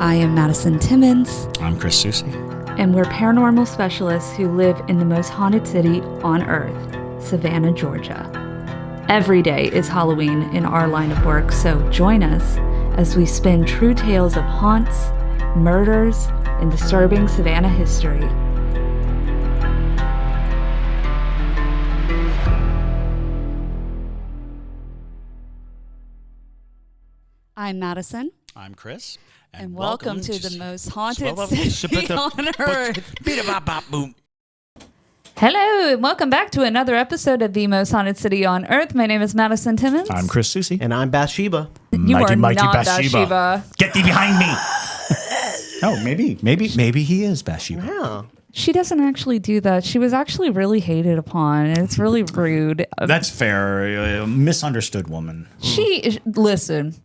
I am Madison Timmons. I'm Chris Susie. And we're paranormal specialists who live in the most haunted city on earth, Savannah, Georgia. Every day is Halloween in our line of work, so join us as we spin true tales of haunts, murders, and disturbing Savannah history. I'm Madison. I'm Chris. And welcome to the most haunted city on earth. Hello, and welcome back to another episode of the most haunted city on earth. My name is Madison Timmons. I'm Chris Susie. And I'm Bathsheba. You are not Bathsheba. Get thee behind me. Oh, maybe he is Bathsheba. Yeah. She doesn't actually do that. She was actually really hated upon, and it's really rude. That's fair. Misunderstood woman. Listen.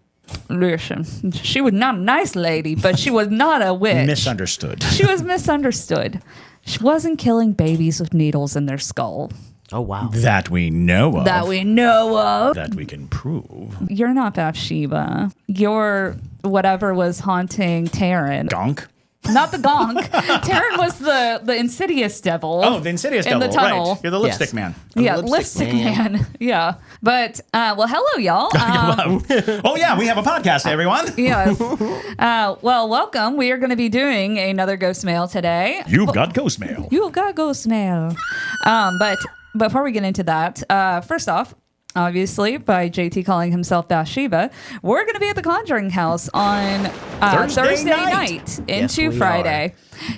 She was not a nice lady, but she was not a witch. Misunderstood. She was misunderstood. She wasn't killing babies with needles in their skull. Oh, wow. That we know of. That we know of. That we can prove. You're not Bathsheba. You're whatever was haunting Taryn. Gonk? Not the gonk. Taryn was the insidious devil. Oh, the insidious in devil. the tunnel. Right. You're the lipstick man. Yeah, lipstick man. Yeah. But, well, hello, y'all. Oh, yeah, we have a podcast, everyone. Yes. Well, welcome. We are going to be doing another Ghostmail today. You've got Ghostmail. You've got Ghostmail. But before we get into that, first off, obviously, by JT calling himself Bathsheba, we're going to be at the Conjuring house on Thursday night into Yes, Friday.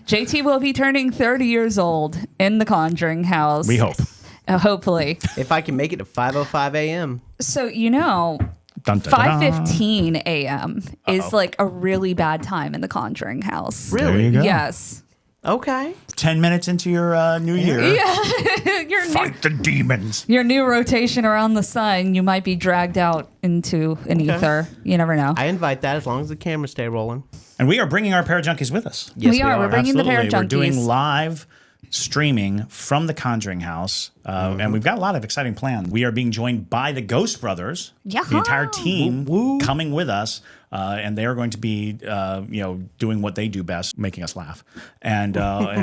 JT will be turning 30 years old in the Conjuring house. We hope. Hopefully. If I can make it to 5:05 a.m. So, you know, Dun, dun, dun, dun. 5:15 a.m. is like a really bad time in the Conjuring house. Really? There you go. Yes. Okay. 10 minutes into your new year. Yeah. Fight the demons. Your new rotation around the sun, you might be dragged out into an ether. You never know. I invite that as long as the cameras stay rolling. And we are bringing our Parajunkies with us. Yes, we are. We're bringing Absolutely. the Parajunkies. We're doing live streaming from the Conjuring house, and we've got a lot of exciting plans. We are being joined by the Ghost Brothers, the entire team coming with us, and they are going to be, doing what they do best, making us laugh, and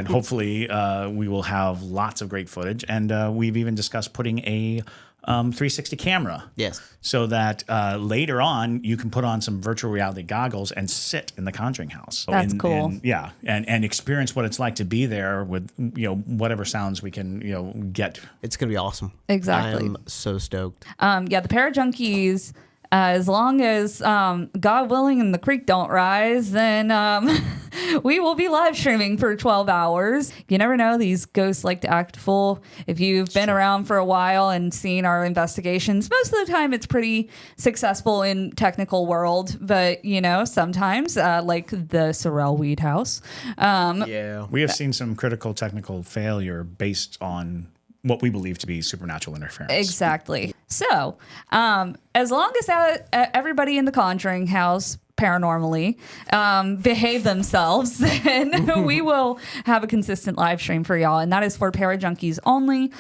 hopefully we will have lots of great footage. And we've even discussed putting a 360 camera. Yes. So that later on you can put on some virtual reality goggles and sit in the Conjuring house. That's cool. And experience what it's like to be there with whatever sounds we can get. It's going to be awesome. Exactly. I'm so stoked. The Parajunkies, as long as God willing and the creek don't rise, then we will be live streaming for 12 hours. You never know. These ghosts like to act full. If you've been around for a while and seen our investigations, most of the time it's pretty successful in technical world. But, sometimes, like the Sorrel Weed House. We have seen some critical technical failure based on what we believe to be supernatural interference. Exactly. So, as long as everybody in the Conjuring house paranormally behave themselves, then we will have a consistent live stream for y'all, and that is for Parajunkies only.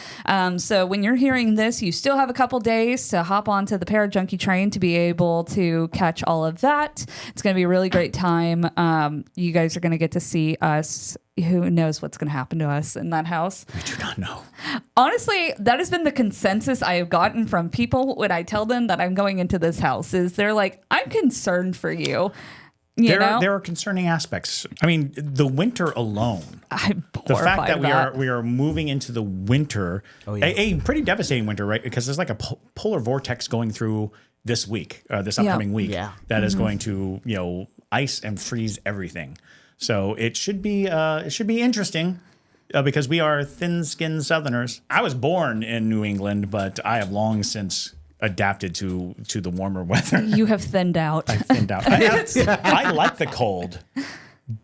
So when you're hearing this, you still have a couple days to hop onto the Parajunkie train to be able to catch all of that. It's going to be a really great time. You guys are going to get to see us. Who knows what's going to happen to us in that house? We do not know. Honestly, that has been the consensus I have gotten from people when I tell them that I'm going into this house. Is they're like, I'm concerned for you. There are concerning aspects. I mean, the winter alone. I'm the fact that that we are moving into the winter, a pretty devastating winter, right? Because there's like a polar vortex going through this week, this upcoming week, that is going to ice and freeze everything. So it should be interesting because we are thin-skinned Southerners. I was born in New England, but I have long since adapted to the warmer weather. You have thinned out. I've thinned out. I like the cold,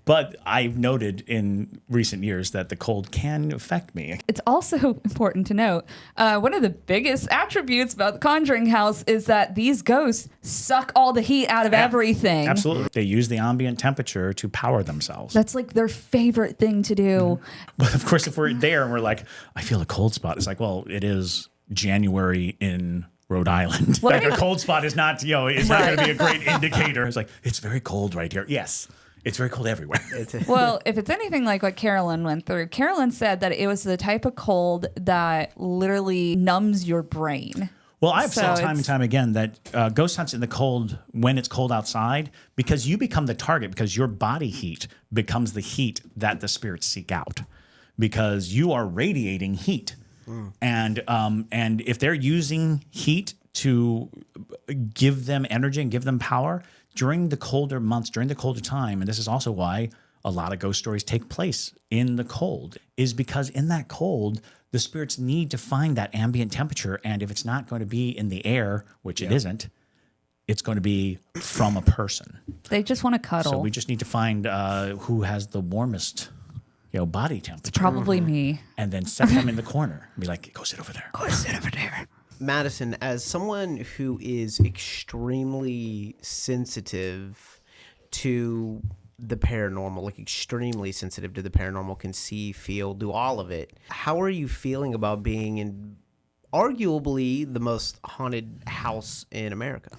but I've noted in recent years that the cold can affect me. It's also important to note, one of the biggest attributes about the Conjuring house is that these ghosts suck all the heat out of everything. Absolutely. They use the ambient temperature to power themselves. That's like their favorite thing to do. But of course, if we're there and we're like, I feel a cold spot, it's like, well, it is January in Rhode Island. Like a cold spot is not, it's not going to be a great indicator. It's like, it's very cold right here. Yes. It's very cold everywhere. Well, if it's anything like what Carolyn went through, Carolyn said that it was the type of cold that literally numbs your brain. Well, I've said time and time again that ghost hunts in the cold when it's cold outside, because you become the target, because your body heat becomes the heat that the spirits seek out, because you are radiating heat. And if they're using heat to give them energy and give them power during the colder months, during the colder time, and this is also why a lot of ghost stories take place in the cold, is because in that cold, the spirits need to find that ambient temperature. And if it's not going to be in the air, which it isn't, it's going to be from a person. They just want to cuddle. So we just need to find who has the warmest, body temperature. It's probably me. And then set them in the corner and be like, go sit over there. Go sit over there. Madison, as someone who is extremely sensitive to the paranormal, like extremely sensitive to the paranormal, can see, feel, do all of it, how are you feeling about being in arguably the most haunted house in America?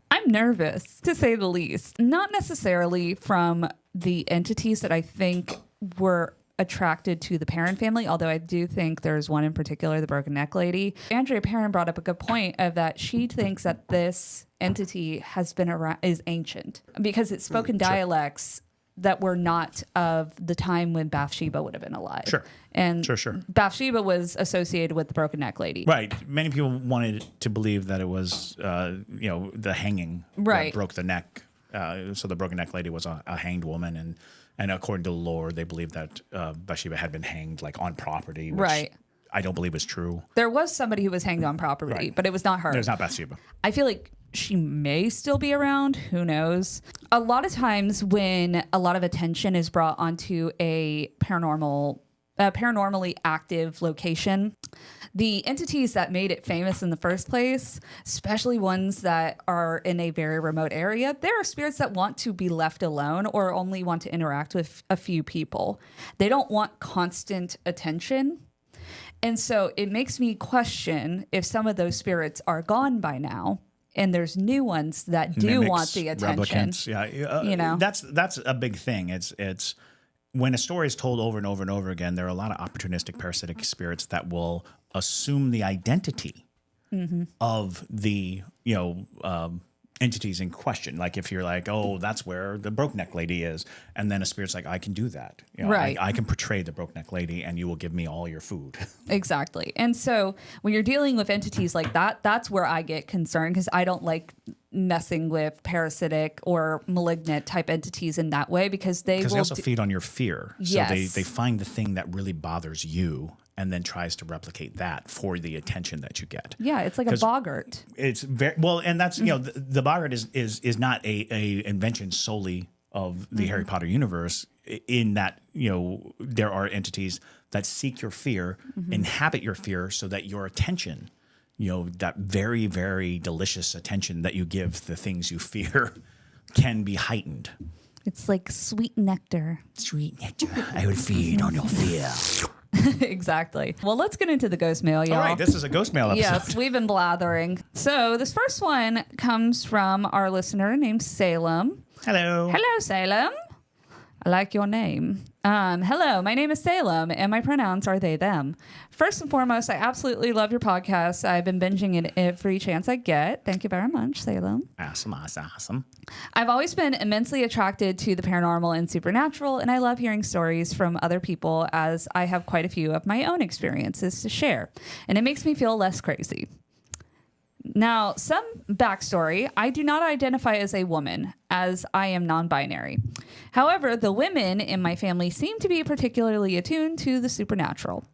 I'm nervous, to say the least. Not necessarily from the entities that I think were attracted to the Perrin family, although I do think there's one in particular, the broken neck lady. Andrea Perrin brought up a good point of that she thinks that this entity has been around, is ancient, because it's spoken dialects that were not of the time when Bathsheba would have been alive. Sure. And sure. Bathsheba was associated with the broken neck lady. Right. Many people wanted to believe that it was, the hanging that broke the neck. So the broken neck lady was a hanged woman, and according to the lore, they believed that Bathsheba had been hanged like on property, which I don't believe is true. There was somebody who was hanged on property, but it was not her. It was not Bathsheba. I feel like she may still be around. Who knows? A lot of times when a lot of attention is brought onto a paranormally active location, the entities that made it famous in the first place, especially ones that are in a very remote area, there are spirits that want to be left alone or only want to interact with a few people. They don't want constant attention. And so it makes me question if some of those spirits are gone by now, and there's new ones that do want the attention. Replicants, yeah. That's a big thing. It's when a story is told over and over and over again, there are a lot of opportunistic parasitic spirits that will assume the identity of the entities in question. Like if you're like, oh, that's where the broke neck lady is, and then a spirit's like, I can do that. I can portray the broke neck lady, and you will give me all your food. Exactly. And so when you're dealing with entities like that, that's where I get concerned, because I don't like messing with parasitic or malignant type entities in that way, because they also feed on your fear. Yes. So they find the thing that really bothers you and then tries to replicate that for the attention that you get. Yeah, it's like a boggart. It's very well, and that's the boggart is not a invention solely of the Harry Potter universe. In that there are entities that seek your fear, inhabit your fear, so that your attention, that very, very delicious attention that you give the things you fear, can be heightened. It's like sweet nectar. Sweet nectar. I would feed on your fear. Exactly. Well, let's get into the ghost mail, y'all. All right, this is a ghost mail episode. Yes, we've been blathering. So this first one comes from our listener named Salem. Hello. Hello, Salem. I like your name. Hello, my name is Salem, and my pronouns are they, them. First and foremost, I absolutely love your podcast. I've been binging it every chance I get. Thank you very much, Salem. Awesome. I've always been immensely attracted to the paranormal and supernatural, and I love hearing stories from other people, as I have quite a few of my own experiences to share, and it makes me feel less crazy. Now, some backstory. I do not identify as a woman, as I am non-binary. However, the women in my family seem to be particularly attuned to the supernatural.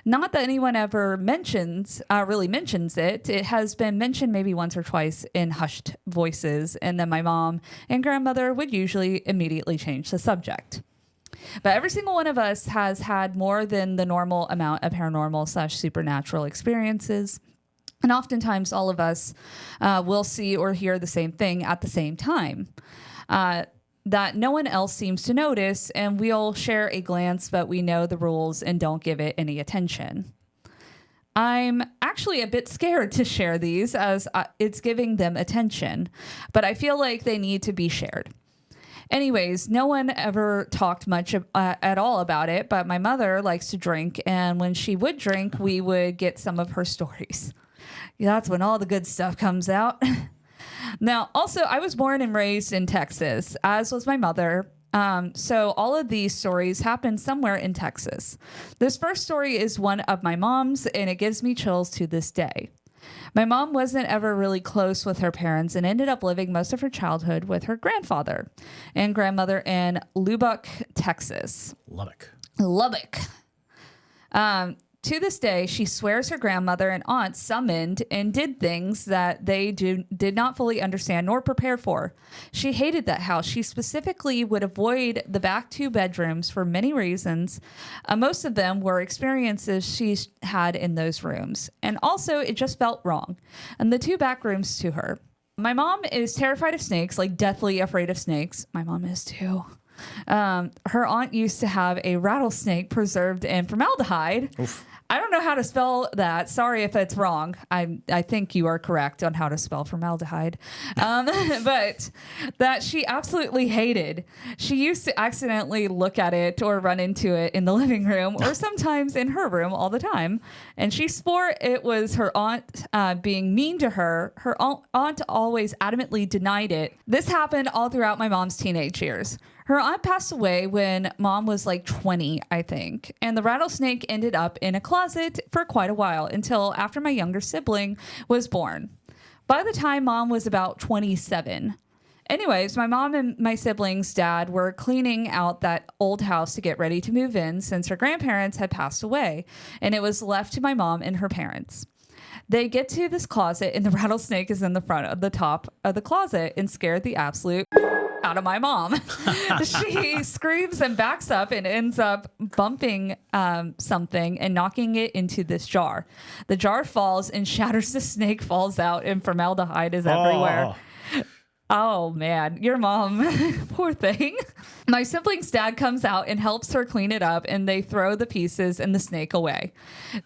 Not that anyone ever really mentions it. It has been mentioned maybe once or twice in hushed voices, and then my mom and grandmother would usually immediately change the subject. But every single one of us has had more than the normal amount of paranormal/supernatural experiences. And oftentimes all of us will see or hear the same thing at the same time that no one else seems to notice, and we'll share a glance, but we know the rules and don't give it any attention. I'm actually a bit scared to share these, as it's giving them attention, but I feel like they need to be shared. Anyways, no one ever talked much at all about it, but my mother likes to drink, and when she would drink, we would get some of her stories. That's when all the good stuff comes out. Now, also, I was born and raised in Texas, as was my mother. So all of these stories happened somewhere in Texas. This first story is one of my mom's, and it gives me chills to this day. My mom wasn't ever really close with her parents and ended up living most of her childhood with her grandfather and grandmother in Lubbock, Texas. Lubbock. To this day, she swears her grandmother and aunt summoned and did things that they did not fully understand nor prepare for. She hated that house. She specifically would avoid the back 2 bedrooms for many reasons. Most of them were experiences she had in those rooms. And also, it just felt wrong. And the 2 back rooms to her. My mom is terrified of snakes, like deathly afraid of snakes. My mom is too. Her aunt used to have a rattlesnake preserved in formaldehyde. Oof. I don't know how to spell that. Sorry if it's wrong. I think you are correct on how to spell formaldehyde. But that she absolutely hated. She used to accidentally look at it or run into it in the living room or sometimes in her room all the time. And she swore it was her aunt being mean to her. Her aunt always adamantly denied it. This happened all throughout my mom's teenage years. Her aunt passed away when mom was like 20, I think, and the rattlesnake ended up in a closet for quite a while until after my younger sibling was born. By the time mom was about 27. Anyways, my mom and my siblings' dad were cleaning out that old house to get ready to move in since her grandparents had passed away, and it was left to my mom and her parents. They get to this closet, and the rattlesnake is in the front of the top of the closet and scared the absolute out of my mom. She screams and backs up and ends up bumping something and knocking it into this jar. The jar falls and shatters. The snake falls out and formaldehyde is everywhere. Oh man, your mom, poor thing. My sibling's dad comes out and helps her clean it up, and they throw the pieces and the snake away.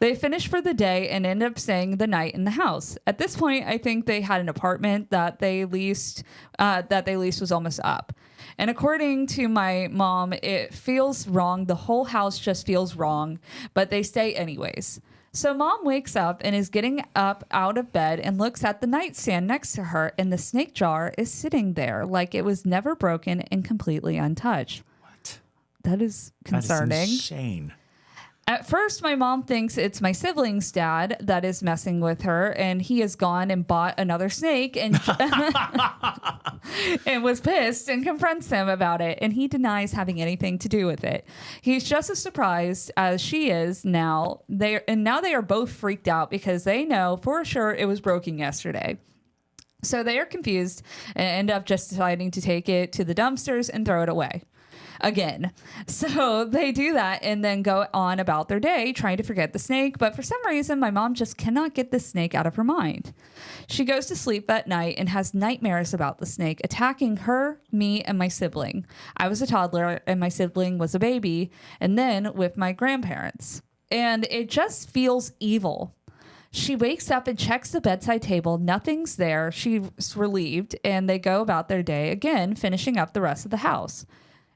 They finish for the day and end up staying the night in the house. At this point, I think they had an apartment that they leased was almost up. And according to my mom, it feels wrong. The whole house just feels wrong, but they stay anyways. So mom wakes up and is getting up out of bed and looks at the nightstand next to her, and the snake jar is sitting there like it was never broken and completely untouched. What? That is concerning. That is insane. At first, my mom thinks it's my sibling's dad that is messing with her, and he has gone and bought another snake and and was pissed and confronts him about it, and he denies having anything to do with it. He's just as surprised as she is now. They are both freaked out because they know for sure it was broken yesterday. So they are confused and end up just deciding to take it to the dumpsters and throw it away. Again. So they do that and then go on about their day trying to forget the snake. But for some reason, my mom just cannot get the snake out of her mind. She goes to sleep that night and has nightmares about the snake attacking her, me, and my sibling. I was a toddler and my sibling was a baby, and then with my grandparents. And it just feels evil. She wakes up and checks the bedside table. Nothing's there. She's relieved, and they go about their day again, finishing up the rest of the house.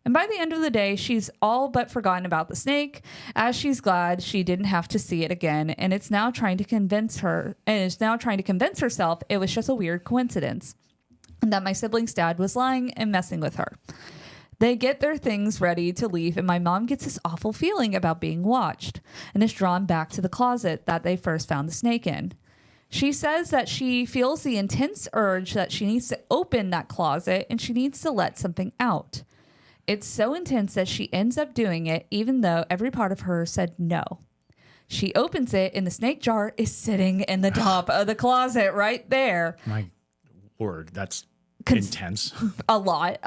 And by the end of the day, she's all but forgotten about the snake, as she's glad she didn't have to see it again, and it's now trying to convince herself it was just a weird coincidence, and that my sibling's dad was lying and messing with her. They get their things ready to leave, and my mom gets this awful feeling about being watched, and is drawn back to the closet that they first found the snake in. She says that she feels the intense urge that she needs to open that closet, and she needs to let something out. It's so intense that she ends up doing it, even though every part of her said no. She opens it, and the snake jar is sitting in the top of the closet right there. My word, that's intense. A lot.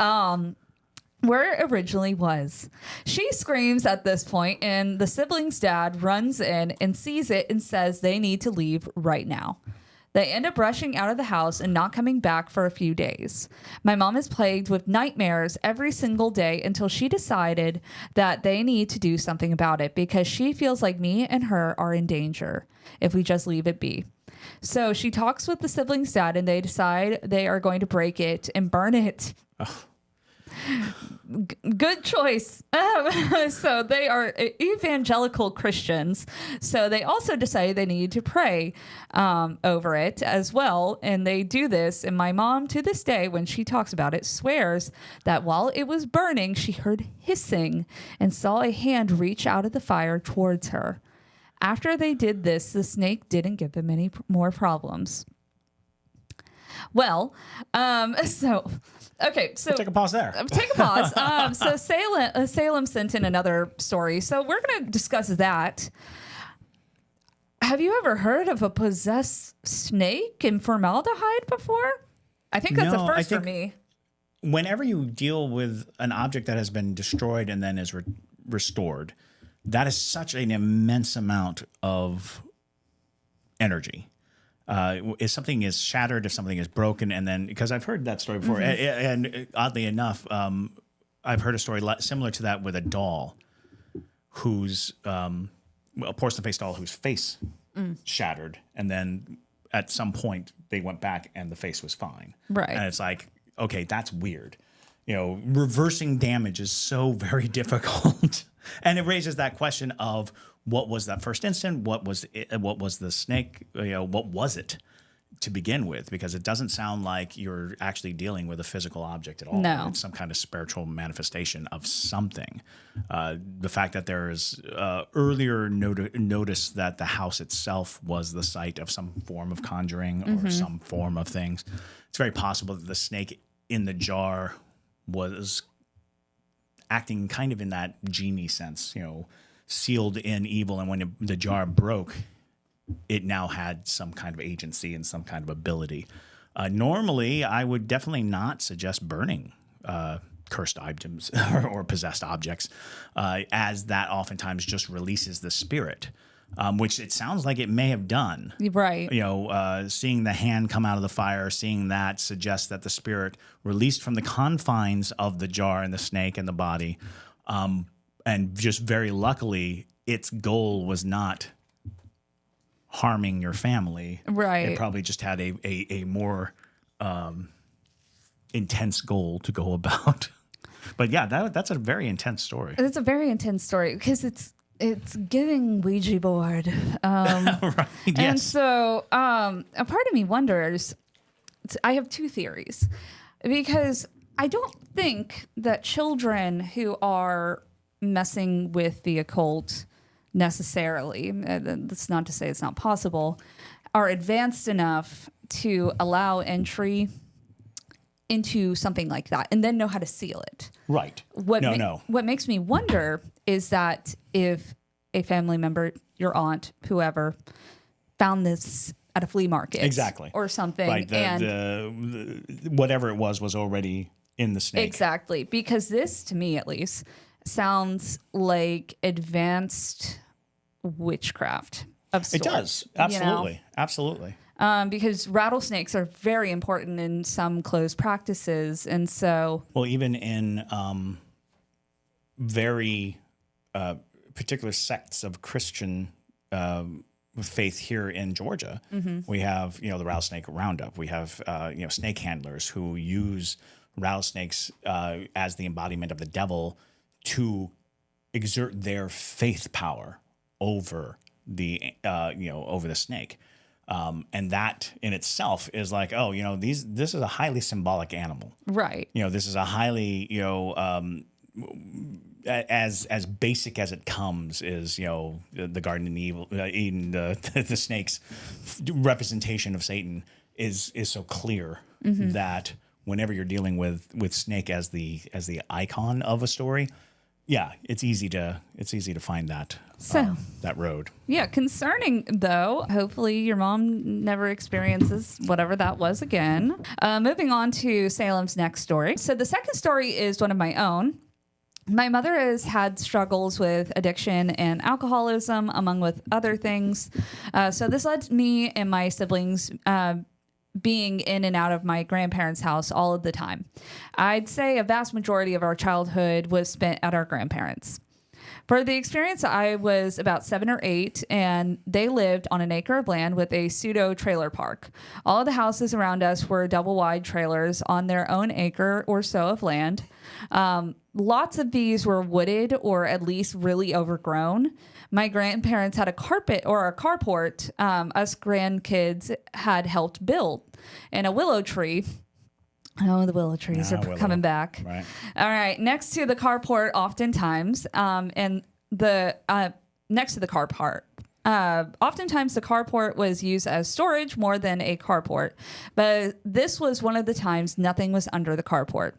Where it originally was. She screams at this point, and the sibling's dad runs in and sees it and says they need to leave right now. They end up rushing out of the house and not coming back for a few days. My mom is plagued with nightmares every single day until she decided that they need to do something about it because she feels like me and her are in danger if we just leave it be. So she talks with the siblings' dad, and they decide they are going to break it and burn it. Good choice. So they are evangelical Christians. So they also decided they needed to pray over it as well. And they do this. And my mom, to this day, when she talks about it, swears that while it was burning, she heard hissing and saw a hand reach out of the fire towards her. After they did this, the snake didn't give them any more problems. Well, so take a pause there. Take a pause. So Salem sent in another story. So we're going to discuss that. Have you ever heard of a possessed snake in formaldehyde before? I think that's a first for me. Whenever you deal with an object that has been destroyed and then is restored, that is such an immense amount of energy. If something is shattered, if something is broken, and then, because I've heard that story before, and oddly enough, I've heard a story similar to that with a doll whose, a porcelain face doll whose face shattered, and then at some point they went back and the face was fine. Right. And it's like, okay, that's weird. Reversing damage is so very difficult. And it raises that question of what was that first instant? What was the snake? What was it to begin with? Because it doesn't sound like you're actually dealing with a physical object at all. No. It's some kind of spiritual manifestation of something. The fact that there is earlier notice that the house itself was the site of some form of conjuring or some form of things. It's very possible that the snake in the jar was acting kind of in that genie sense, sealed in evil. And when the jar broke, it now had some kind of agency and some kind of ability. Normally, I would definitely not suggest burning cursed items or possessed objects, as that oftentimes just releases the spirit. Which it sounds like it may have done. Right. Seeing the hand come out of the fire, seeing that suggests that the spirit released from the confines of the jar and the snake and the body. And just very luckily, its goal was not harming your family. Right. It probably just had a more intense goal to go about. But yeah, that's a very intense story. It's a very intense story because it's giving Ouija board. Right, yes. And so a part of me wonders, I have two theories, because I don't think that children who are messing with the occult necessarily, that's not to say it's not possible, are advanced enough to allow entry into something like that and then know how to seal it. Right. What makes me wonder is that if a family member, your aunt, whoever, found this at a flea market, exactly, or something, right? The whatever it was already in the snake. Exactly, because this, to me at least, sounds like advanced witchcraft of sorts. It does, absolutely, absolutely. Because rattlesnakes are very important in some closed practices, and so even in very particular sects of Christian faith here in Georgia, we have the rattlesnake roundup. We have snake handlers who use rattlesnakes as the embodiment of the devil to exert their faith power over the over the snake. And that in itself is like, this is a highly symbolic animal. Right. This is a highly, as basic as it comes is, the Garden of Eden, the snake's representation of Satan is so clear that whenever you're dealing with snake as the icon of a story, yeah, it's easy to find that that road. Yeah, concerning though, hopefully your mom never experiences whatever that was again. Moving on to Salem's next story. So the second story is one of my own. My mother has had struggles with addiction and alcoholism, among with other things. So this led me and my siblings being in and out of my grandparents' house all of the time. I'd say a vast majority of our childhood was spent at our grandparents'. For the experience, I was about 7 or 8, and they lived on an acre of land with a pseudo trailer park. All of the houses around us were double wide trailers on their own acre or so of land. Lots of these were wooded or at least really overgrown. My grandparents had a carpet or a carport us grandkids had helped build, and a willow tree. Oh, the willow trees are coming back. Right. All right. Next to the carport, oftentimes, and next to the carport. Oftentimes the carport was used as storage more than a carport, but this was one of the times nothing was under the carport.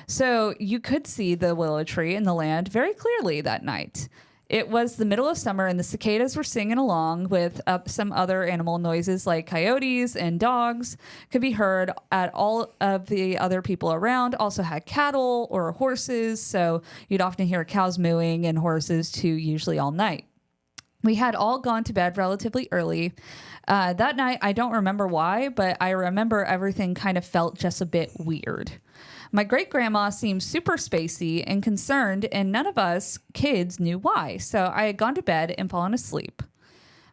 So you could see the willow tree in the land very clearly that night. It was the middle of summer, and the cicadas were singing along with some other animal noises like coyotes and dogs could be heard at all of the other people around. Also had cattle or horses, so you'd often hear cows mooing and horses too, usually all night. We had all gone to bed relatively early. That night, I don't remember why, but I remember everything kind of felt just a bit weird. My great-grandma seemed super spacey and concerned, and none of us kids knew why, so I had gone to bed and fallen asleep.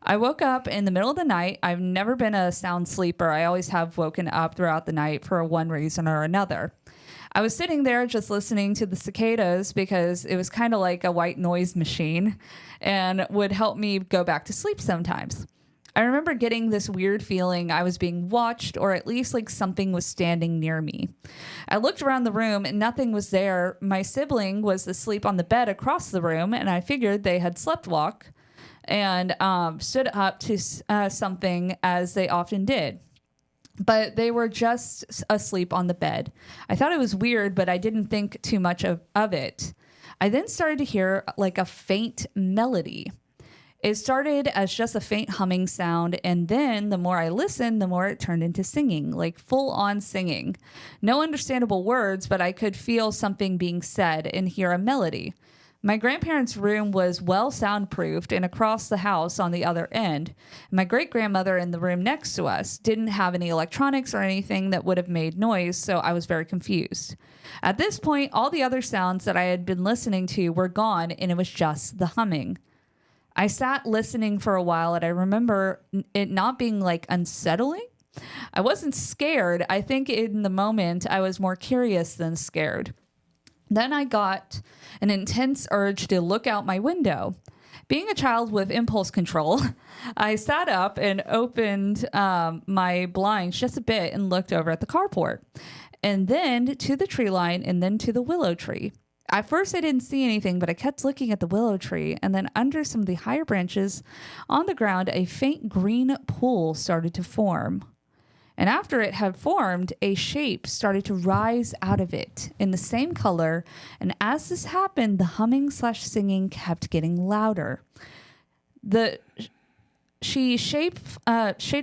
I woke up in the middle of the night. I've never been a sound sleeper. I always have woken up throughout the night for one reason or another. I was sitting there just listening to the cicadas because it was kind of like a white noise machine and would help me go back to sleep sometimes. I remember getting this weird feeling I was being watched, or at least like something was standing near me. I looked around the room and nothing was there. My sibling was asleep on the bed across the room, and I figured they had sleptwalk and stood up to something as they often did. But they were just asleep on the bed. I thought it was weird, but I didn't think too much of it. I then started to hear like a faint melody. It started as just a faint humming sound, and then the more I listened, the more it turned into singing, like full-on singing. No understandable words, but I could feel something being said and hear a melody. My grandparents' room was well soundproofed and across the house on the other end. My great-grandmother in the room next to us didn't have any electronics or anything that would have made noise, so I was very confused. At this point, all the other sounds that I had been listening to were gone, and it was just the humming. I sat listening for a while, and I remember it not being like unsettling. I wasn't scared. I think in the moment I was more curious than scared. Then I got an intense urge to look out my window. Being a child with impulse control, I sat up and opened my blinds just a bit and looked over at the carport, and then to the tree line, and then to the willow tree. At first, I didn't see anything, but I kept looking at the willow tree, and then under some of the higher branches on the ground, a faint green pool started to form. And after it had formed, a shape started to rise out of it in the same color, and as this happened, the humming/singing kept getting louder. The shape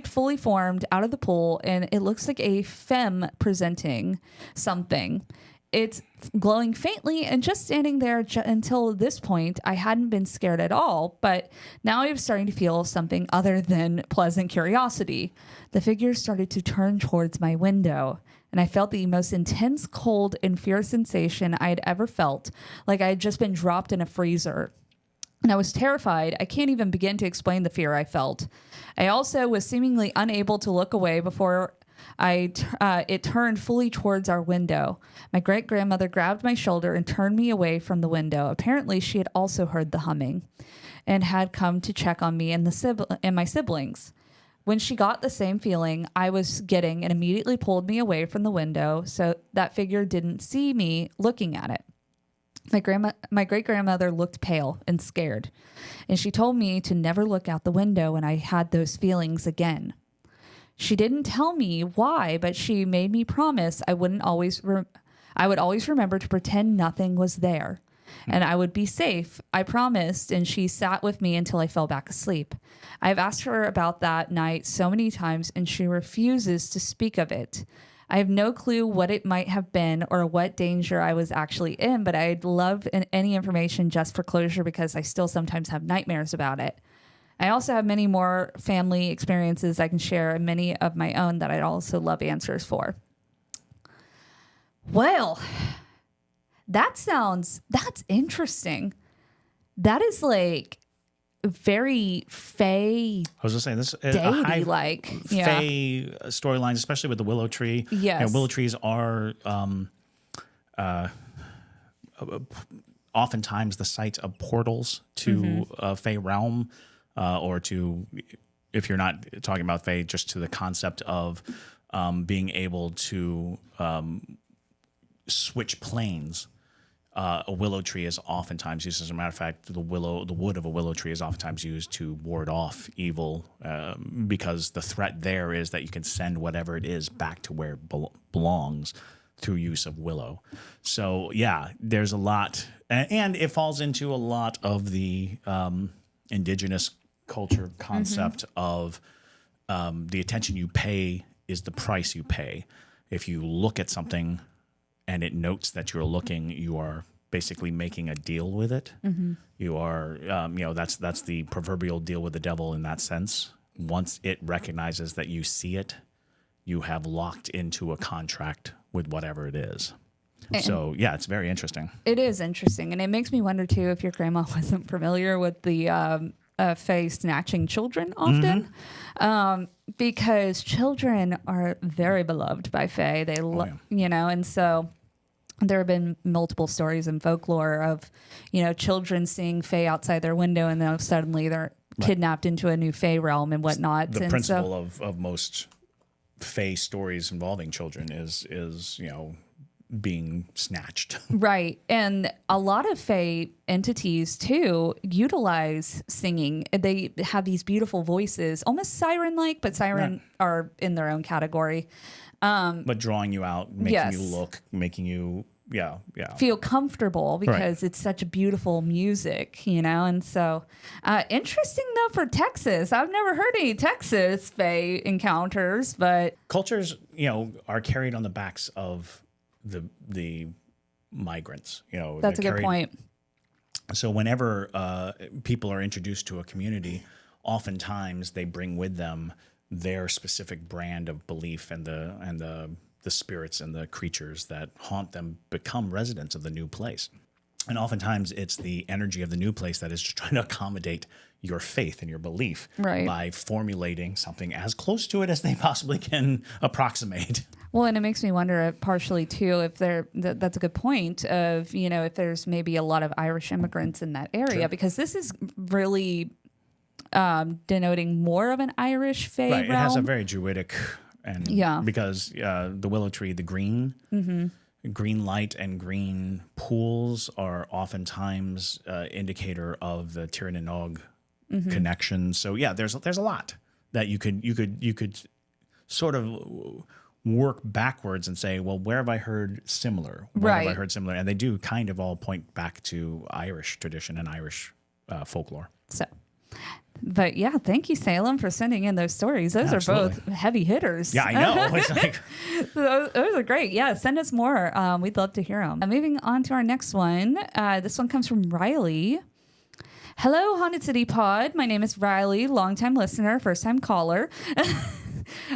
fully formed out of the pool, and it looks like a femme presenting something. It's glowing faintly and just standing there until this point. I hadn't been scared at all, but now I was starting to feel something other than pleasant curiosity. The figure started to turn towards my window, and I felt the most intense cold and fear sensation I had ever felt, like I had just been dropped in a freezer. And I was terrified. I can't even begin to explain the fear I felt. I also was seemingly unable to look away before it turned fully towards our window. My great-grandmother grabbed my shoulder and turned me away from the window. Apparently, she had also heard the humming and had come to check on me and my siblings. When she got the same feeling I was getting and immediately pulled me away from the window so that figure didn't see me looking at it. My great-grandmother looked pale and scared, and she told me to never look out the window when I had those feelings again. She didn't tell me why, but she made me promise I would always remember to pretend nothing was there, and I would be safe. I promised, and she sat with me until I fell back asleep. I've asked her about that night so many times, and she refuses to speak of it. I have no clue what it might have been or what danger I was actually in, but I'd love any information just for closure because I still sometimes have nightmares about it. I also have many more family experiences I can share and many of my own that I'd also love answers for. Well, that's interesting. that is like very fae. I was just saying this deity like fae storylines, especially with the willow tree. Yes, willow trees are oftentimes the sites of portals to fae realm, or to, if you're not talking about fae, just to the concept of being able to switch planes. A willow tree is oftentimes used. As a matter of fact, the wood of a willow tree is oftentimes used to ward off evil, because the threat there is that you can send whatever it is back to where it belongs through use of willow. So yeah, there's a lot, and it falls into a lot of the indigenous culture concept of the attention you pay is the price you pay. If you look at something and it notes that you're looking, you are basically making a deal with it. You are, that's the proverbial deal with the devil in that sense. Once it recognizes that you see it, you have locked into a contract with whatever it is. So yeah, it's very interesting. It is interesting. And it makes me wonder too, if your grandma wasn't familiar with the fae snatching children often. Because children are very beloved by fae. They and so there have been multiple stories in folklore of, children seeing fae outside their window, and then suddenly they're kidnapped into a new fae realm and whatnot. The principle of most fae stories involving children is being snatched. Right. And a lot of fae entities too utilize singing. They have these beautiful voices, almost siren-like, but siren are in their own category. But drawing you out, making you look, making you feel comfortable, because it's such a beautiful music, and so interesting though for Texas. I've never heard any Texas fae encounters, but cultures are carried on the backs of the migrants. That's a good point. So whenever people are introduced to a community, oftentimes they bring with them their specific brand of belief, and the spirits and the creatures that haunt them become residents of the new place. And oftentimes it's the energy of the new place that is just trying to accommodate your faith and your belief by formulating something as close to it as they possibly can approximate. Well, and it makes me wonder partially too, if that's a good point of, if there's maybe a lot of Irish immigrants in that area, because this is really denoting more of an Irish fae realm. It has a very Druidic, and because the willow tree, the green light and green pools are oftentimes indicator of the Tirananog connection. So yeah, there's a lot that you could sort of work backwards and say, well, where have I heard similar? Where have I heard similar? And they do kind of all point back to Irish tradition and Irish folklore. So. But yeah, thank you, Salem, for sending in those stories. Those are both heavy hitters. Yeah, I know. It's like those are great. Yeah, send us more. We'd love to hear them. Moving on to our next one. This one comes from Riley. Hello, Haunted City Pod. My name is Riley, longtime listener, first time caller.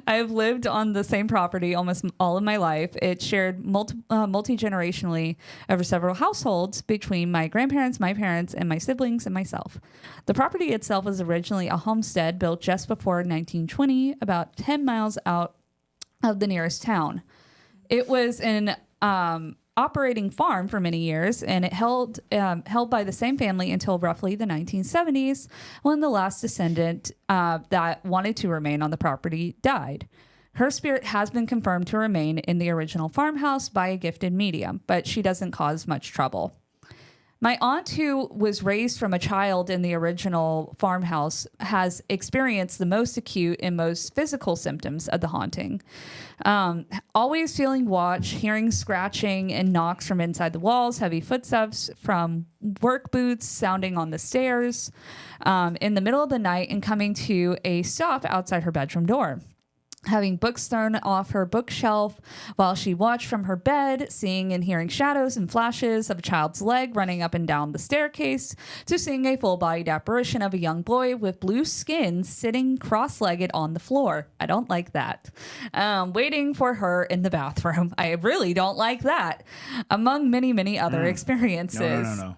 I've lived on the same property almost all of my life. It's shared multi-generationally over several households between my grandparents, my parents, and my siblings and myself. The property itself was originally a homestead built just before 1920, about 10 miles out of the nearest town. It was an operating farm for many years, and it held by the same family until roughly the 1970s, when the last descendant that wanted to remain on the property died. Her spirit has been confirmed to remain in the original farmhouse by a gifted medium, but she doesn't cause much trouble. My aunt, who was raised from a child in the original farmhouse, has experienced the most acute and most physical symptoms of the haunting. Always feeling watched, hearing scratching and knocks from inside the walls, heavy footsteps from work boots sounding on the stairs in the middle of the night, and coming to a stop outside her bedroom door. Having books thrown off her bookshelf while she watched from her bed, seeing and hearing shadows and flashes of a child's leg running up and down the staircase, to seeing a full-bodied apparition of a young boy with blue skin sitting cross-legged on the floor. I don't like that. Waiting for her in the bathroom. I really don't like that. Among many, many other experiences. No.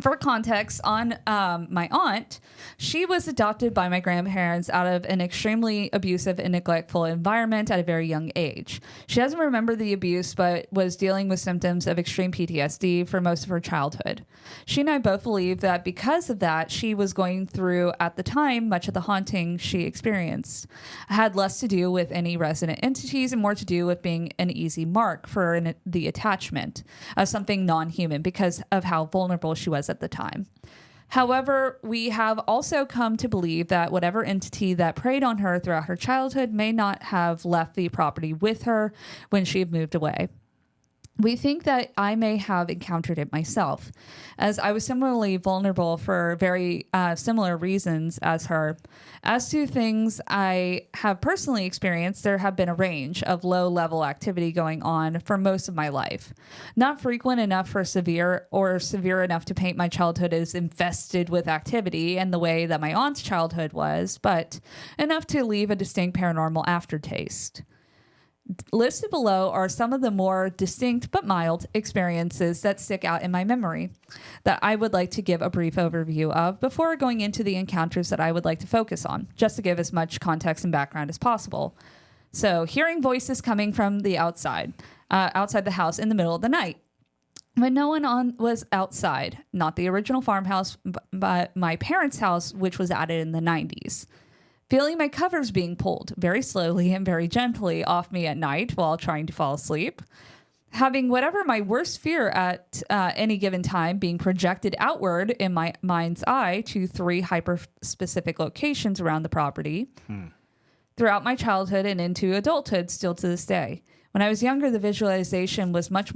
For context on my aunt, she was adopted by my grandparents out of an extremely abusive and neglectful environment at a very young age. She doesn't remember the abuse, but was dealing with symptoms of extreme PTSD for most of her childhood. She and I both believe that because of that, she was going through, at the time, much of the haunting she experienced. It had less to do with any resident entities and more to do with being an easy mark for the attachment of something non-human because of how vulnerable she was at the time. However, we have also come to believe that whatever entity that preyed on her throughout her childhood may not have left the property with her when she had moved away. We think that I may have encountered it myself, as I was similarly vulnerable for very similar reasons as her. As to things I have personally experienced, there have been a range of low-level activity going on for most of my life. Not frequent enough for severe enough to paint my childhood as infested with activity in the way that my aunt's childhood was, but enough to leave a distinct paranormal aftertaste. Listed below are some of the more distinct but mild experiences that stick out in my memory that I would like to give a brief overview of before going into the encounters that I would like to focus on, just to give as much context and background as possible. So, hearing voices coming from the outside the house in the middle of the night. When no one was outside, not the original farmhouse, but my parents' house, which was added in the 90s. Feeling my covers being pulled very slowly and very gently off me at night while trying to fall asleep. Having whatever my worst fear at any given time being projected outward in my mind's eye to 3 hyper-specific locations around the property. Throughout my childhood and into adulthood still to this day. When I was younger, the visualization was much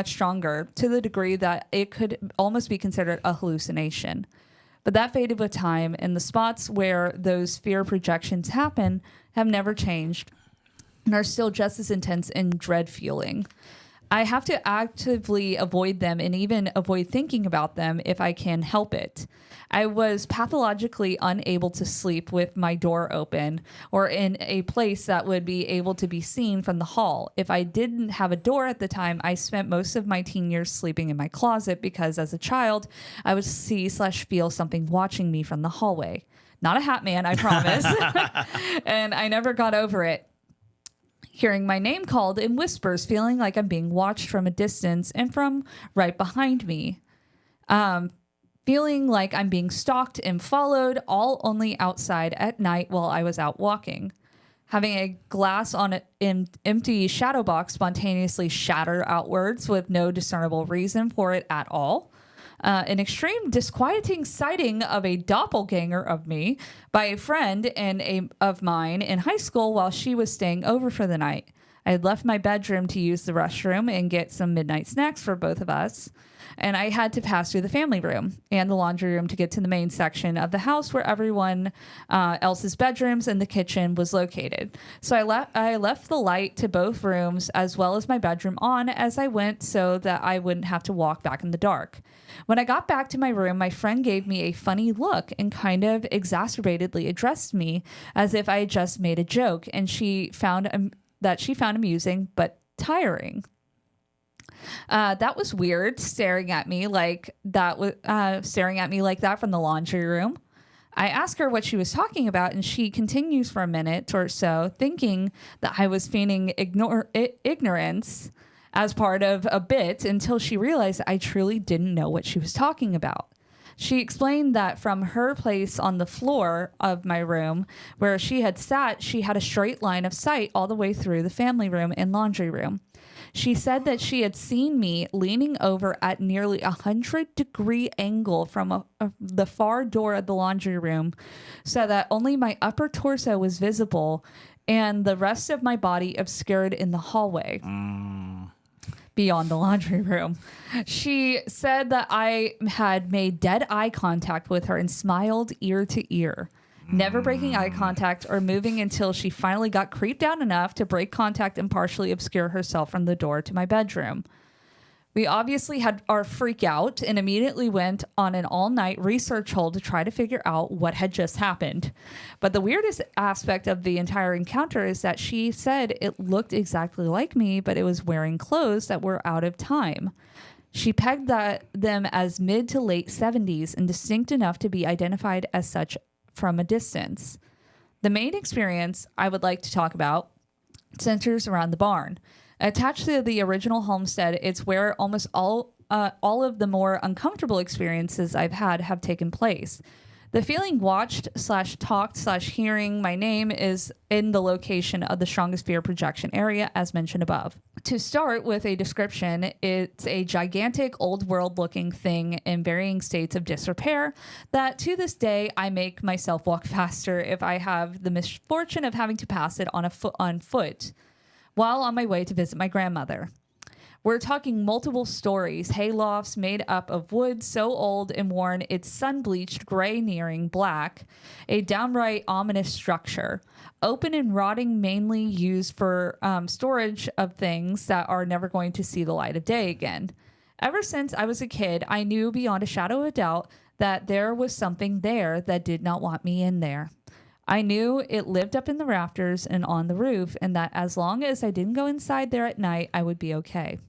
stronger to the degree that it could almost be considered a hallucination. But that faded with time, and the spots where those fear projections happen have never changed and are still just as intense and dread-fueling. I have to actively avoid them and even avoid thinking about them if I can help it. I was pathologically unable to sleep with my door open or in a place that would be able to be seen from the hall. If I didn't have a door at the time, I spent most of my teen years sleeping in my closet because as a child, I would see/feel something watching me from the hallway. Not a hat man, I promise. And I never got over it. Hearing my name called in whispers, feeling like I'm being watched from a distance and from right behind me. Feeling like I'm being stalked and followed, all only outside at night while I was out walking. Having a glass on an empty shadow box spontaneously shatter outwards with no discernible reason for it at all. An extreme disquieting sighting of a doppelganger of me by a friend of mine in high school while she was staying over for the night. I had left my bedroom to use the restroom and get some midnight snacks for both of us. And I had to pass through the family room and the laundry room to get to the main section of the house where everyone else's bedrooms and the kitchen was located. So I left the light to both rooms as well as my bedroom on as I went so that I wouldn't have to walk back in the dark. When I got back to my room, my friend gave me a funny look and kind of exacerbatedly addressed me as if I had just made a joke, and she found amusing but tiring. That was weird, staring at me like that from the laundry room. I asked her what she was talking about, and she continues for a minute or so, thinking that I was feigning ignorance as part of a bit until she realized I truly didn't know what she was talking about. She explained that from her place on the floor of my room where she had sat, she had a straight line of sight all the way through the family room and laundry room. She said that she had seen me leaning over at nearly 100-degree angle from the far door of the laundry room so that only my upper torso was visible and the rest of my body obscured in the hallway. Beyond the laundry room. She said that I had made dead eye contact with her and smiled ear to ear, never breaking eye contact or moving until she finally got creeped out enough to break contact and partially obscure herself from the door to my bedroom. We obviously had our freak out and immediately went on an all-night research hole to try to figure out what had just happened. But the weirdest aspect of the entire encounter is that she said it looked exactly like me, but it was wearing clothes that were out of time. She pegged them as mid to late 70s and distinct enough to be identified as such from a distance. The main experience I would like to talk about centers around the barn. Attached to the original homestead, it's where almost all of the more uncomfortable experiences I've had have taken place. The feeling watched / talked / hearing my name is in the location of the strongest fear projection area, as mentioned above. To start with a description, it's a gigantic old world looking thing in varying states of disrepair that to this day I make myself walk faster if I have the misfortune of having to pass it on foot while on my way to visit my grandmother. We're talking multiple stories, haylofts made up of wood so old and worn it's sun-bleached gray nearing black, a downright ominous structure, open and rotting, mainly used for storage of things that are never going to see the light of day again. Ever since I was a kid, I knew beyond a shadow of a doubt that there was something there that did not want me in there. I knew it lived up in the rafters and on the roof, and that as long as I didn't go inside there at night, I would be okay.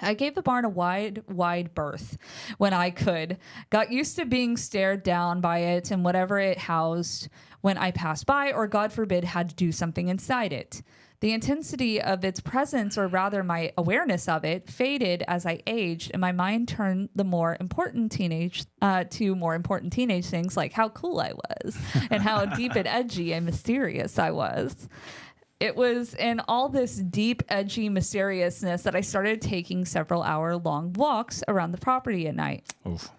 I gave the barn a wide berth when I could. Got used to being stared down by it and whatever it housed when I passed by or, God forbid, had to do something inside it. The intensity of its presence, or rather my awareness of it, faded as I aged, and my mind turned to more important teenage things like how cool I was and how deep and edgy and mysterious I was. It was in all this deep, edgy mysteriousness that I started taking several hour-long walks around the property at night. Oof.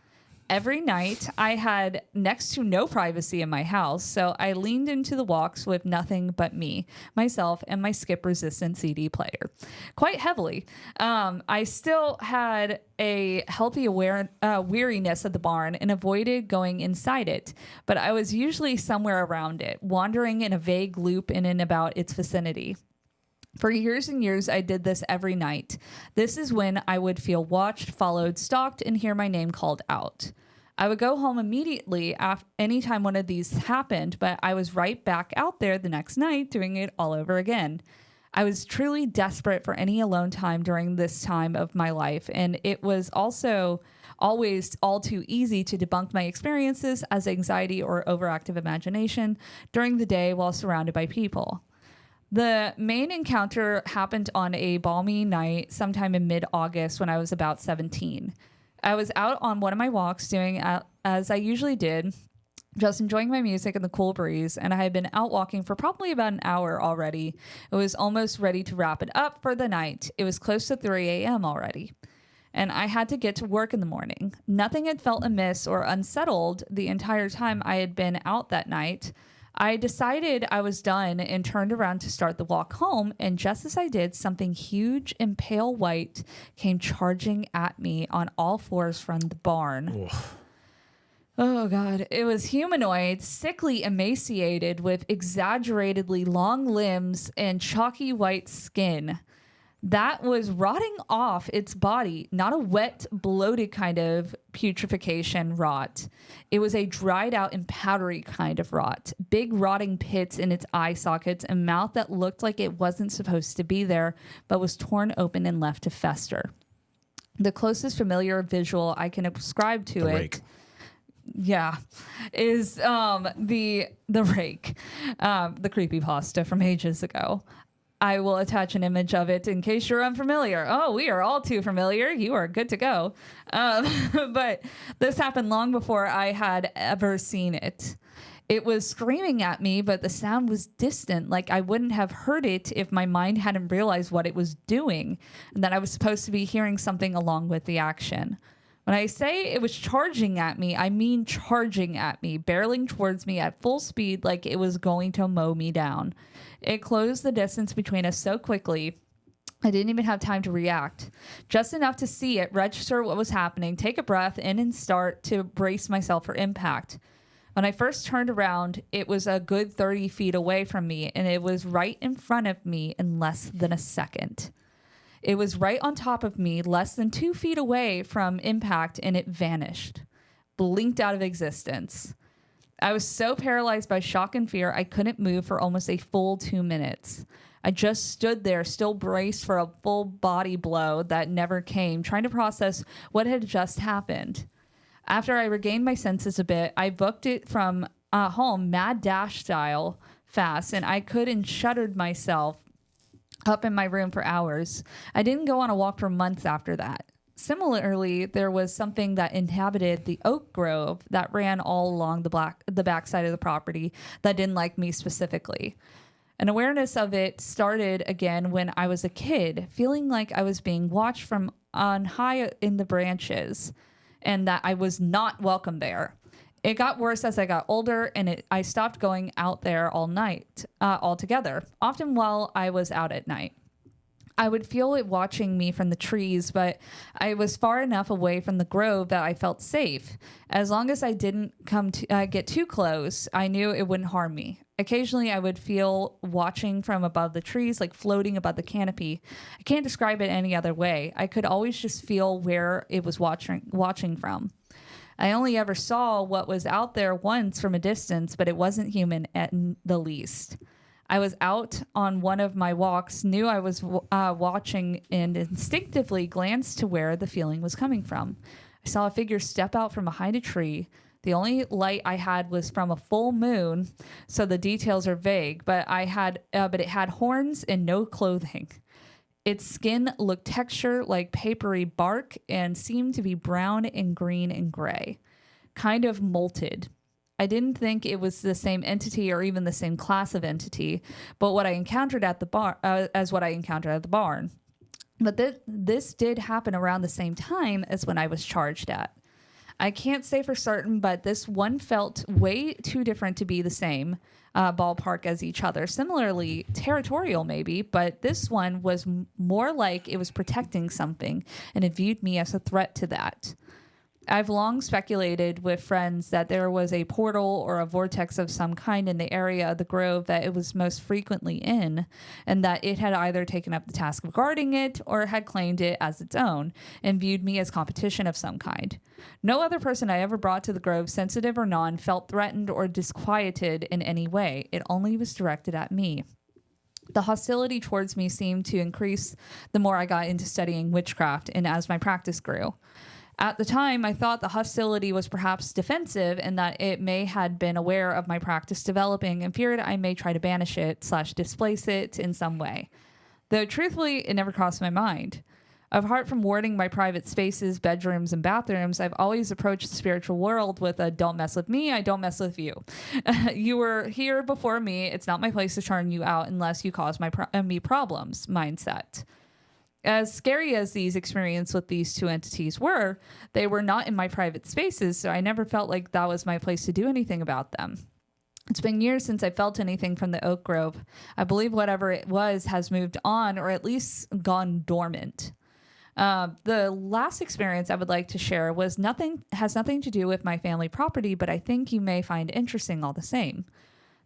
Every night, I had next to no privacy in my house, so I leaned into the walks with nothing but me, myself, and my skip-resistant CD player. Quite heavily. I still had a healthy weariness of the barn and avoided going inside it, but I was usually somewhere around it, wandering in a vague loop in and about its vicinity. For years and years, I did this every night. This is when I would feel watched, followed, stalked, and hear my name called out. I would go home immediately anytime one of these happened, but I was right back out there the next night doing it all over again. I was truly desperate for any alone time during this time of my life, and it was also always all too easy to debunk my experiences as anxiety or overactive imagination during the day while surrounded by people. The main encounter happened on a balmy night sometime in mid-August when I was about 17. I was out on one of my walks doing as I usually did, just enjoying my music and the cool breeze, and I had been out walking for probably about an hour already. It was almost ready to wrap it up for the night. It was close to 3 a.m. already, and I had to get to work in the morning. Nothing had felt amiss or unsettled the entire time I had been out that night. I decided I was done and turned around to start the walk home, and just as I did, something huge and pale white came charging at me on all fours from the barn. Oof. Oh, God. It was humanoid, sickly emaciated, with exaggeratedly long limbs and chalky white skin. That was rotting off its body, not a wet, bloated kind of putrefaction rot. It was a dried out and powdery kind of rot. Big rotting pits in its eye sockets and mouth that looked like it wasn't supposed to be there, but was torn open and left to fester. The closest familiar visual I can ascribe to it. Rake. Yeah, is the rake, the creepypasta from ages ago. I will attach an image of it in case you're unfamiliar. Oh, we are all too familiar. You are good to go. But this happened long before I had ever seen it. It was screaming at me, but the sound was distant, like I wouldn't have heard it if my mind hadn't realized what it was doing, and that I was supposed to be hearing something along with the action. When I say it was charging at me, I mean charging at me, barreling towards me at full speed like it was going to mow me down. It closed the distance between us so quickly, I didn't even have time to react. Just enough to see it, register what was happening, take a breath in and start to brace myself for impact. When I first turned around, it was a good 30 feet away from me, and it was right in front of me in less than a second. It was right on top of me, less than 2 feet away from impact, and it vanished, blinked out of existence. I was so paralyzed by shock and fear, I couldn't move for almost a full 2 minutes. I just stood there, still braced for a full body blow that never came, trying to process what had just happened. After I regained my senses a bit, I booked it from home, mad dash style, fast, and I could and shuddered myself up in my room for hours. I didn't go on a walk for months after that. Similarly, there was something that inhabited the oak grove that ran all along the backside of the property that didn't like me specifically. An awareness of it started again when I was a kid, feeling like I was being watched from on high in the branches and that I was not welcome there. It got worse as I got older, and I stopped going out there all night altogether, often while I was out at night. I would feel it watching me from the trees, but I was far enough away from the grove that I felt safe. As long as I didn't get too close, I knew it wouldn't harm me. Occasionally, I would feel watching from above the trees, like floating above the canopy. I can't describe it any other way. I could always just feel where it was watching from. I only ever saw what was out there once from a distance, but it wasn't human at the least. I was out on one of my walks, knew I was watching, and instinctively glanced to where the feeling was coming from. I saw a figure step out from behind a tree. The only light I had was from a full moon, so the details are vague, but it had horns and no clothing. Its skin looked textured like papery bark and seemed to be brown and green and gray, kind of molted. I didn't think it was the same entity or even the same class of entity, but what I encountered at the barn. But this did happen around the same time as when I was charged at. I can't say for certain, but this one felt way too different to be the same ballpark as each other. Similarly, territorial maybe, but this one was more like it was protecting something, and it viewed me as a threat to that. I've long speculated with friends that there was a portal or a vortex of some kind in the area of the grove that it was most frequently in, and that it had either taken up the task of guarding it or had claimed it as its own and viewed me as competition of some kind. No other person I ever brought to the grove, sensitive or non, felt threatened or disquieted in any way. It only was directed at me. The hostility towards me seemed to increase the more I got into studying witchcraft and as my practice grew. At the time, I thought the hostility was perhaps defensive and that it may had been aware of my practice developing and feared I may try to banish it / displace it in some way. Though truthfully, it never crossed my mind. Apart from warding my private spaces, bedrooms, and bathrooms, I've always approached the spiritual world with a don't mess with me, I don't mess with you. You were here before me, it's not my place to turn you out unless you cause me problems mindset. As scary as these experiences with these two entities were, they were not in my private spaces, so I never felt like that was my place to do anything about them. It's been years since I felt anything from the oak grove. I believe whatever it was has moved on or at least gone dormant. The last experience I would like to share has nothing to do with my family property, but I think you may find interesting all the same.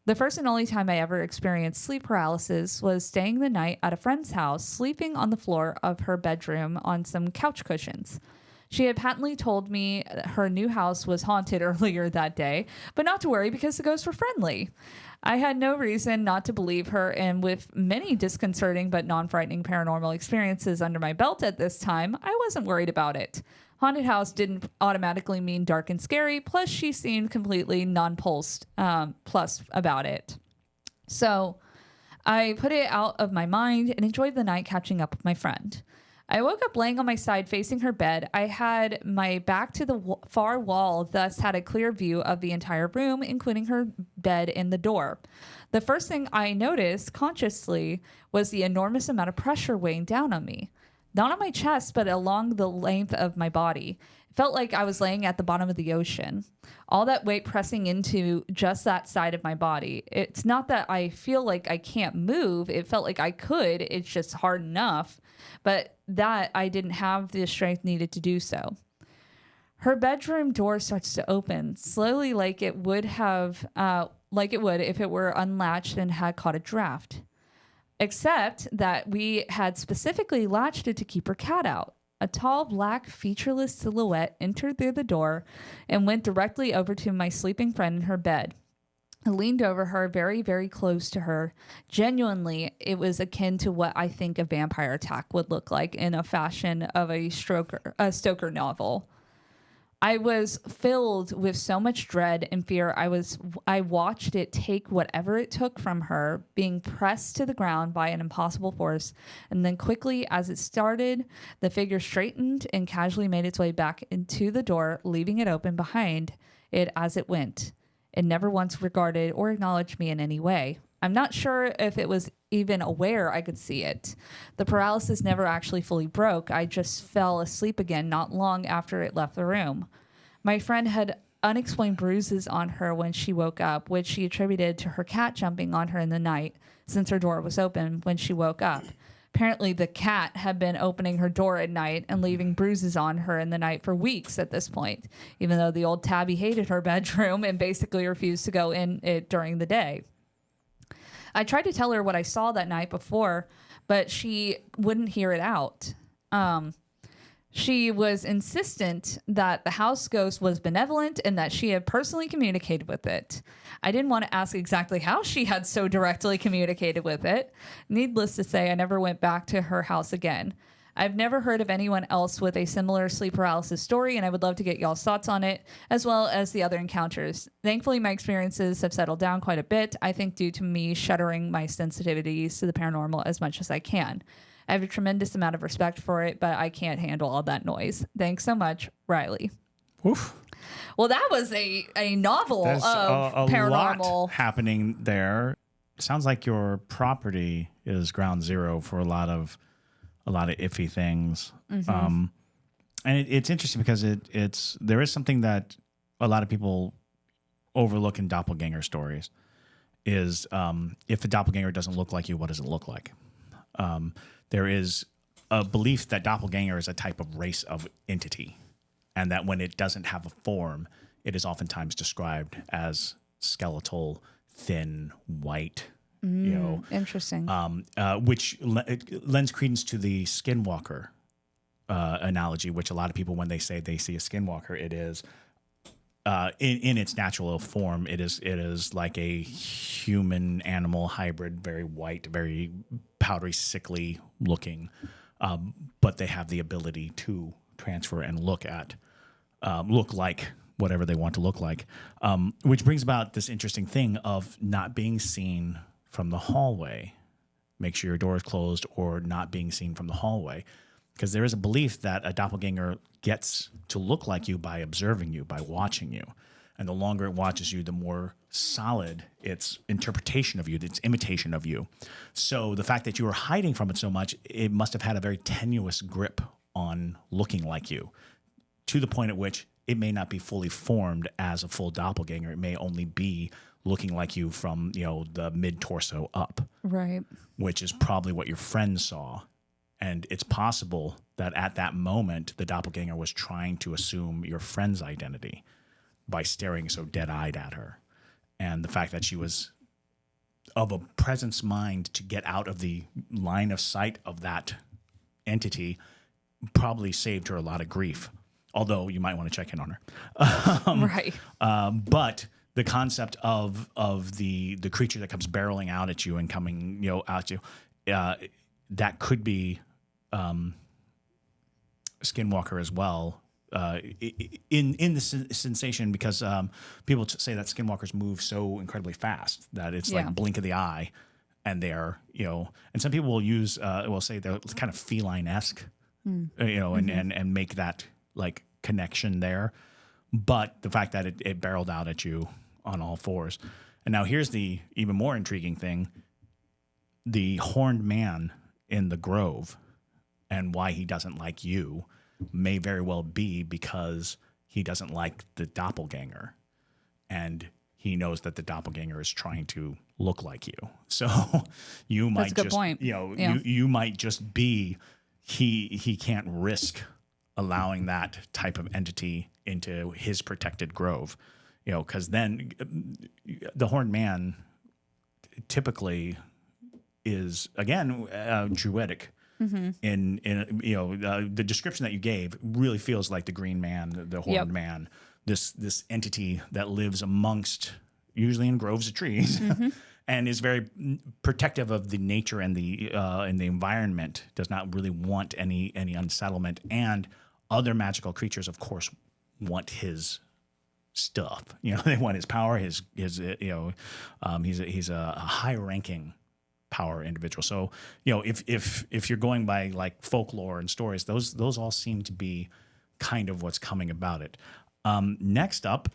The first and only time I ever experienced sleep paralysis was staying the night at a friend's house, sleeping on the floor of her bedroom on some couch cushions. She had patently told me her new house was haunted earlier that day, but not to worry because the ghosts were friendly. I had no reason not to believe her, and with many disconcerting but non-frightening paranormal experiences under my belt at this time, I wasn't worried about it. Haunted house didn't automatically mean dark and scary, plus she seemed completely nonplussed plus about it. So I put it out of my mind and enjoyed the night catching up with my friend. I woke up laying on my side facing her bed. I had my back to the far wall, thus had a clear view of the entire room, including her bed and the door. The first thing I noticed consciously was the enormous amount of pressure weighing down on me. Not on my chest, but along the length of my body. It felt like I was laying at the bottom of the ocean. All that weight pressing into just that side of my body. It's not that I feel like I can't move. It felt like I could. It's just hard enough. But that I didn't have the strength needed to do so. Her bedroom door starts to open slowly, like it would if it were unlatched and had caught a draft. Except that we had specifically latched it to keep her cat out. A tall, black, featureless silhouette entered through the door and went directly over to my sleeping friend in her bed. I leaned over her, very, very close to her. Genuinely, it was akin to what I think a vampire attack would look like in a fashion of a Stoker novel. I was filled with so much dread and fear. I watched it take whatever it took from her, being pressed to the ground by an impossible force. And then quickly, as it started, the figure straightened and casually made its way back into the door, leaving it open behind it as it went. It never once regarded or acknowledged me in any way. I'm not sure if it was even aware I could see it. The paralysis never actually fully broke. I just fell asleep again not long after it left the room. My friend had unexplained bruises on her when she woke up, which she attributed to her cat jumping on her in the night since her door was open when she woke up. Apparently, the cat had been opening her door at night and leaving bruises on her in the night for weeks at this point, even though the old tabby hated her bedroom and basically refused to go in it during the day. I tried to tell her what I saw that night before, but she wouldn't hear it out. She was insistent that the house ghost was benevolent and that she had personally communicated with it. I didn't want to ask exactly how she had so directly communicated with it. Needless to say, I never went back to her house again. I've never heard of anyone else with a similar sleep paralysis story, and I would love to get y'all's thoughts on it, as well as the other encounters. Thankfully, my experiences have settled down quite a bit, I think due to me shuttering my sensitivities to the paranormal as much as I can. I have a tremendous amount of respect for it, but I can't handle all that noise. Thanks so much, Riley. Oof. Well, that was a novel There's of a paranormal lot happening there. Sounds like your property is ground zero for a lot of iffy things. And it's interesting because there is something that a lot of people overlook in doppelganger stories is if the doppelganger doesn't look like you, what does it look like? There is a belief that doppelganger is a type of race of entity, and that when it doesn't have a form, it is oftentimes described as skeletal, thin, white. Interesting. Which lends credence to the skinwalker analogy, which a lot of people, when they say they see a skinwalker, it is in its natural form. It is like a human animal hybrid, very white, very powdery, sickly looking, but they have the ability to transfer and look like whatever they want to look like, which brings about this interesting thing of not being seen from the hallway. Make sure your door is closed, or not being seen from the hallway, because there is a belief that a doppelganger gets to look like you by observing you, by watching you. And the longer it watches you, the more solid its interpretation of you, its imitation of you. So the fact that you were hiding from it so much, it must have had a very tenuous grip on looking like you, to the point at which it may not be fully formed as a full doppelganger. It may only be looking like you from, the mid-torso up. Right. Which is probably what your friend saw. And it's possible that at that moment, the doppelganger was trying to assume your friend's identity by staring so dead-eyed at her. And the fact that she was of a presence mind to get out of the line of sight of that entity probably saved her a lot of grief. Although you might want to check in on her. Right. But the concept of the creature that comes barreling out at you and coming out at you, that could be Skinwalker as well. In the sensation, because people say that Skinwalkers move so incredibly fast that it's like blink of the eye, and they're and some people will say they're kind of feline-esque, and make that like connection there. But the fact that it barreled out at you on all fours. And now here's the even more intriguing thing: the horned man in the grove, and why he doesn't like you may very well be because he doesn't like the doppelganger, and he knows that the doppelganger is trying to look like you. So you might you might just be he can't risk allowing that type of entity into his protected grove, because then the horned man typically is again druidic. Mm-hmm. In the description that you gave really feels like the green man, the horned man, this entity that lives amongst usually in groves of trees, and is very protective of the nature and the environment. Does not really want any unsettlement, and other magical creatures, of course, want his stuff. They want his power. He's a high-ranking power individual. So if you're going by like folklore and stories, those all seem to be kind of what's coming about it. Next up,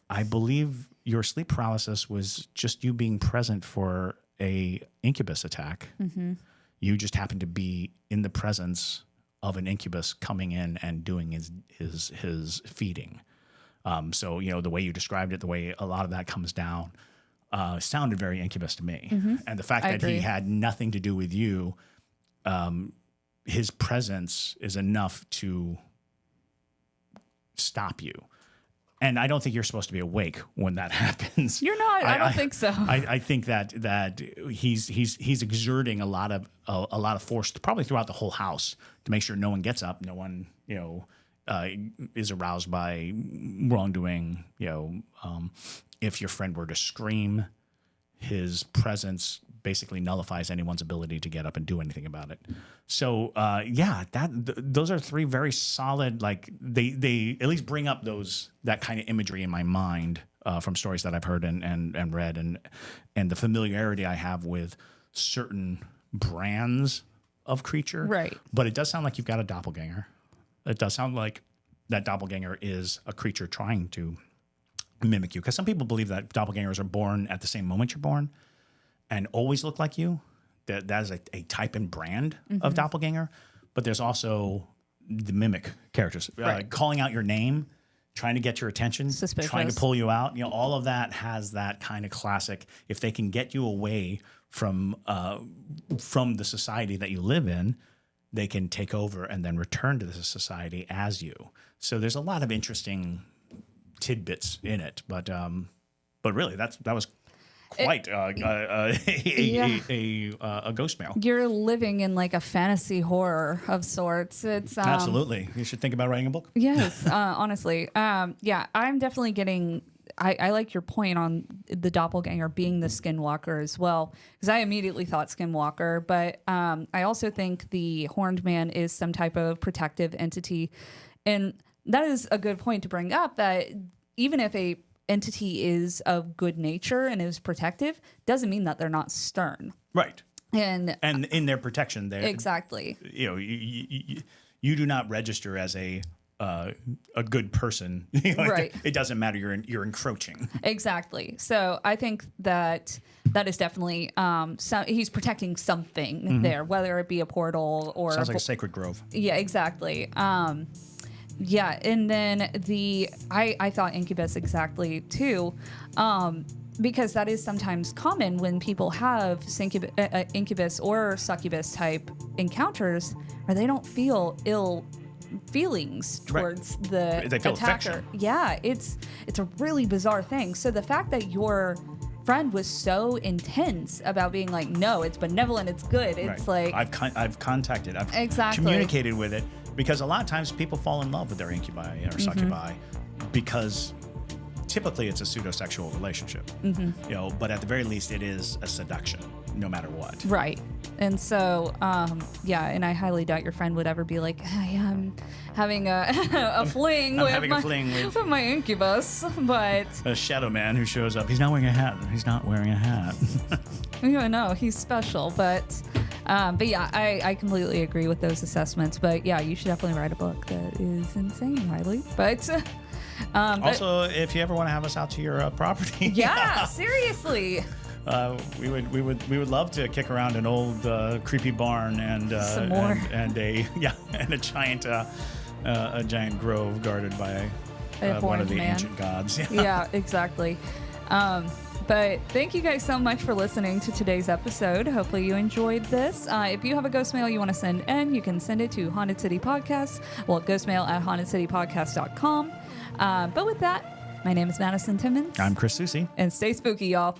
I believe your sleep paralysis was just you being present for a incubus attack. You just happened to be in the presence of an incubus coming in and doing his feeding. So the way you described it, the way a lot of that comes down, sounded very Incubus to me. And the fact that he had nothing to do with you, his presence is enough to stop you. And I don't think you're supposed to be awake when that happens. You're not. I don't think so. I think that he's exerting a lot of force, probably throughout the whole house, to make sure no one gets up, no one is aroused by wrongdoing. If your friend were to scream, his presence basically nullifies anyone's ability to get up and do anything about it. So those are three very solid. Like they at least bring up that kind of imagery in my mind from stories that I've heard and read, and the familiarity I have with certain brands of creature. Right. But it does sound like you've got a doppelganger. It does sound like that doppelganger is a creature trying to mimic you. Because some people believe that doppelgangers are born at the same moment you're born and always look like you. That is a type and brand of doppelganger. But there's also the mimic characters. Right. Calling out your name, trying to get your attention, Suspicious. Trying to pull you out. All of that has that kind of classic. If they can get you away from the society that you live in, they can take over and then return to the society as you. So there's a lot of interesting tidbits in it, but really that was quite a Ghostmail. You're living in like a fantasy horror of sorts. It's absolutely. You should think about writing a book. Yes, honestly, I'm definitely getting. I like your point on the doppelganger being the skinwalker as well, because I immediately thought skinwalker, but I also think the horned man is some type of protective entity. And that is a good point to bring up, that even if a entity is of good nature and is protective, doesn't mean that they're not stern. Right. And in their protection, they're exactly. You do not register as a good person. Right. It doesn't matter. You're encroaching. Exactly. So I think that is definitely he's protecting something there, whether it be a portal or sounds like a sacred grove. Yeah, exactly. And then I thought Incubus exactly too, because that is sometimes common when people have incubus or succubus type encounters, where they don't feel ill feelings towards the they feel attacker. affection. Yeah, it's a really bizarre thing. So the fact that your friend was so intense about being like, no, it's benevolent, it's good. It's like I've contacted, I've exactly. communicated with it, because a lot of times people fall in love with their incubi or succubi because typically it's a pseudo-sexual relationship. But at the very least it is a seduction, no matter what. Right. And so, and I highly doubt your friend would ever be like, hey, I'm having a fling with my incubus, but a shadow man who shows up. He's not wearing a hat. No, he's special, but yeah, I completely agree with those assessments. But yeah, you should definitely write a book. That is insane, Riley. But also, if you ever want to have us out to your property, yeah, seriously. We would love to kick around an old creepy barn and some more and a giant grove guarded by one of the ancient gods. Yeah, exactly. But thank you guys so much for listening to today's episode. Hopefully you enjoyed this. If you have a ghost mail you want to send in, you can send it to Haunted City Podcast. Well, ghostmail@hauntedcitypodcast.com. But with that, my name is Madison Timmons. I'm Chris Susi. And stay spooky, y'all.